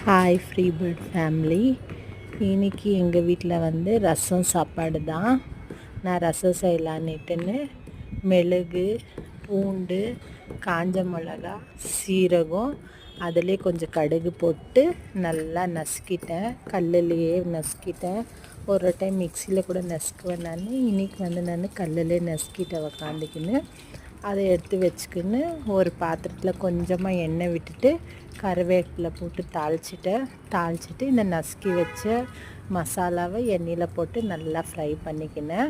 Hi free bird family. இன்றைக்கி எங்கள் வீட்டில் வந்து ரசம் சாப்பாடு தான். நான் ரசம் செய்யலான்னுட்டுன்னு மிளகு, பூண்டு, காஞ்ச மிளகா, சீரகம், அதிலே கொஞ்சம் கடுகு போட்டு நல்லா நசுக்கிட்டேன். கல்லுலேயே நசுக்கிட்டேன். ஒரு டைம் மிக்சியில் கூட நசுக்குவேன் நான். இன்றைக்கி வந்து நான் கல்லுலே நசுக்கிட்டேன் உக்காந்துக்கின்னு. அதை எடுத்து வச்சுக்கின்னு ஒரு பாத்திரத்தில் கொஞ்சமாக எண்ணெய் விட்டுட்டு கருவேப்பிலை போட்டு தாளிச்சிட்டு இந்த நசுக்கி வச்ச மசாலாவை எண்ணெயில் போட்டு நல்லா ஃப்ரை பண்ணிக்கினேன்.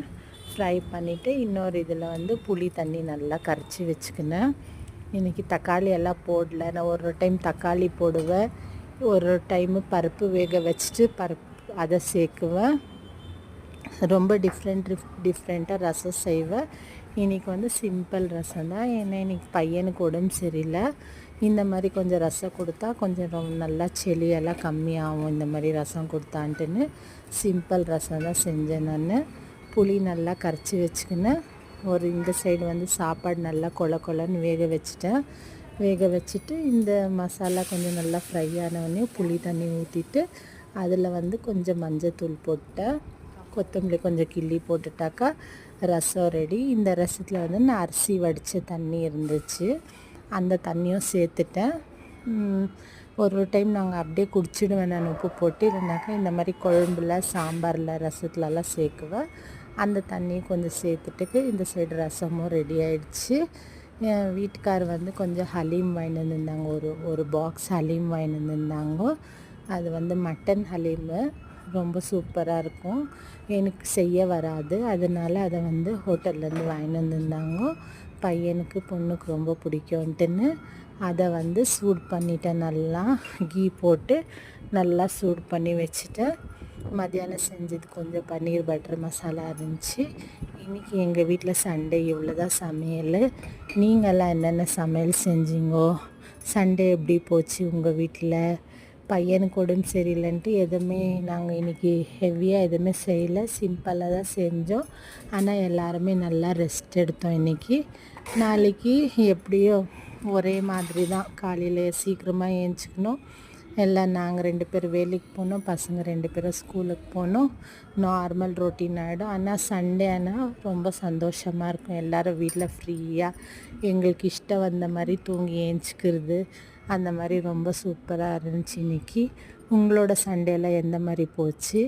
ஃப்ரை பண்ணிவிட்டு இன்னொரு இதில் வந்து புளி தண்ணி நல்லா கரைச்சி வச்சுக்கினேன். இன்றைக்கி தக்காளி எல்லாம் போடல. நான் ஒரு டைம் தக்காளி போடுவேன், ஒரு டைமு பருப்பு வேக வச்சுட்டு அதை சேர்க்குவேன். ரொம்ப டிஃப்ரெண்ட்டாக ரசம் செய்வேன். இன்றைக்கி வந்து சிம்பிள் ரசம் தான். ஏன்னா இன்றைக்கி பையனுக்கு உடம்பு சரியில்லை. இந்த மாதிரி கொஞ்சம் ரசம் கொடுத்தா கொஞ்சம் நல்லா செளியெல்லாம் கம்மியாகும். இந்த மாதிரி ரசம் கொடுத்தான்ட்டுன்னு சிம்பிள் ரசம் தான் செஞ்சேன் நான். புளி நல்லா கரைச்சி வச்சுக்கினேன். ஒரு இந்த சைடு வந்து சாப்பாடு நல்லா கொலன்னு வேக வச்சுட்டு இந்த மசாலா கொஞ்சம் நல்லா ஃப்ரை ஆனவொடனே புளி தண்ணி ஊற்றிட்டு அதில் வந்து கொஞ்சம் மஞ்சத்தூள் போட்டேன். கொத்தமல்லி கொஞ்சம் கிள்ளி போட்டுட்டாக்கா ரசம் ரெடி. இந்த ரசத்தில் வந்து நான் அரிசி வடித்த தண்ணி இருந்துச்சு, அந்த தண்ணியும் சேர்த்துட்டேன். ஒரு டைம் நாங்கள் அப்படியே குடிச்சிடுவேன் நான் உப்பு போட்டு. இல்லைனாக்கா இந்த மாதிரி குழம்புல, சாம்பாரில், ரசத்துலலாம் சேர்க்குவேன். அந்த தண்ணியை கொஞ்சம் சேர்த்துட்டுக்கு இந்த சைடு ரசமும் ரெடி ஆகிடுச்சு. என் வீட்டுக்கார் வந்து கொஞ்சம் ஹலீம் வாங்கிட்டு வந்துருந்தாங்க. ஒரு பாக்ஸ் ஹலீம் வாங்கிட்டு வந்துருந்தாங்க. அது வந்து மட்டன் ஹலீமு, ரொம்ப சூப்பராக இருக்கும். எனக்கு செய்ய வராது, அதனால் அதை வந்து ஹோட்டல்லேருந்து வாங்கிட்டு வந்துருந்தாங்க. பையனுக்கு பொண்ணுக்கு ரொம்ப பிடிக்கும்ட்டுன்னு அதை வந்து சூடு பண்ணிட்டேன். நல்லா கீ போட்டு நல்லா சூடு பண்ணி வச்சுட்டேன். மத்தியானம் செஞ்சது கொஞ்சம் பன்னீர் பட்டர் மசாலா இருந்துச்சு. இன்றைக்கி எங்கள் வீட்டில் சண்டே இவ்வளோ தான் சமையல். நீங்கள்லாம் என்னென்ன சமையல் செஞ்சீங்கோ? சண்டே எப்படி போச்சு உங்கள் வீட்டில்? பையனுக்கு உடம்பு சரியில்லைன்ட்டு எதுவுமே நாங்கள் இன்றைக்கி ஹெவியாக எதுவுமே செய்யலை, சிம்பிளாக தான் செஞ்சோம். ஆனால் எல்லாருமே நல்லா ரெஸ்ட் எடுத்தோம் இன்றைக்கி. நாளைக்கு எப்படியோ ஒரே மாதிரி தான். காலையில் சீக்கிரமாக ஏஞ்சிக்கணும். எல்லாம் நாங்கள் 2 பேர் வேலைக்கு போனோம், பசங்க 2 பேரும் ஸ்கூலுக்கு போனோம். நார்மல் ரொட்டீன் ஆகிடும். ஆனால் சண்டே ஆனால் ரொம்ப சந்தோஷமாக இருக்கும். எல்லோரும் வீட்டில் ஃப்ரீயாக எங்களுக்கு இஷ்டம் வந்த மாதிரி தூங்கி ஏஞ்சிக்கிறது, அந்த மாதிரி ரொம்ப சூப்பராக இருந்துச்சு இன்றைக்கி. உங்களோட சண்டேலாம் எந்த மாதிரி போச்சு?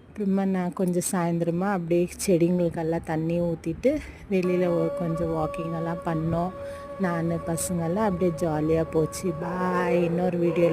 அப்புறமா நான் கொஞ்சம் சாயந்தரமாக அப்படியே செடிங்களுக்கெல்லாம் தண்ணி ஊற்றிட்டு வெளியில் கொஞ்சம் வாக்கிங்கெல்லாம் பண்ணோம். நான் பசங்கள்லாம் அப்படியே ஜாலியாக போச்சு. பாய். இன்னொரு வீடியோ